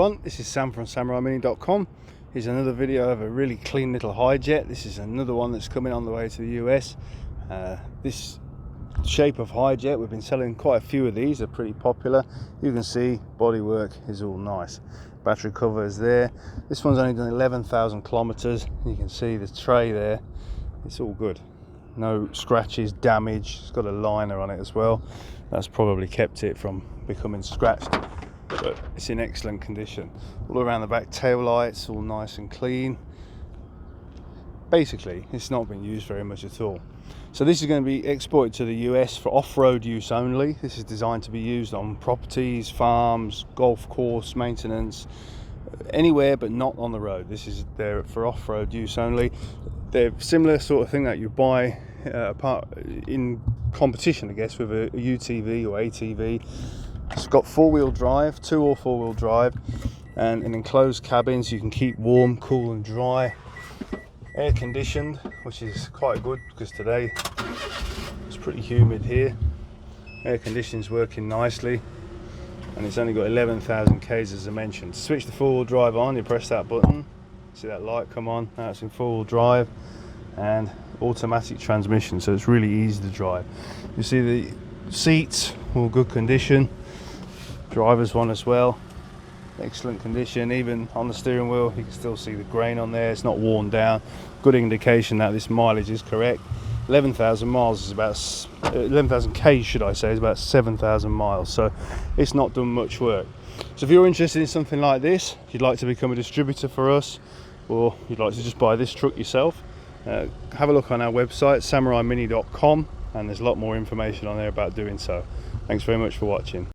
everyone, this is Sam from SamuraiMini.com. Here's another video of a really clean little Hijet. This is another one that's coming on the way to the US. This shape of Hijet, we've been selling quite a few of these, they're pretty popular. You can see bodywork is all nice. Battery cover is there. This one's only done 11,000 kilometers. You can see the tray there, it's all good. No scratches, damage. It's got a liner on it as well. That's probably kept it from becoming scratched, but it's in excellent condition. All around the back, tail lights all nice and clean. Basically, it's not been used very much at all. So this is going to be exported to the US for off-road use only. This is designed to be used on properties, farms, golf course maintenance, anywhere but not on the road. This is there for off-road use only. They're similar sort of thing that you buy in competition, I guess, with a UTV or ATV. It's got four-wheel drive, 2 or 4-wheel drive, and an enclosed cabin so you can keep warm, cool and dry. Air conditioned, which is quite good because today it's pretty humid here. Air conditioning's working nicely, and it's only got 11,000 k's as I mentioned. To switch the 4-wheel drive on, you press that button, see that light come on. Now it's in 4-wheel drive and automatic transmission, so it's really easy to drive. You see the seats, all good condition. Driver's one as well, excellent condition. Even on the steering wheel you can still see the grain on there, it's not worn down. Good indication that this mileage is correct. 11,000 miles is about 11,000 k's should I say, is about 7,000 miles, so it's not done much work. So if you're interested in something like this, if you'd like to become a distributor for us, or you'd like to just buy this truck yourself, have a look on our website SamuraiMini.com, and there's a lot more information on there about doing so. Thanks very much for watching.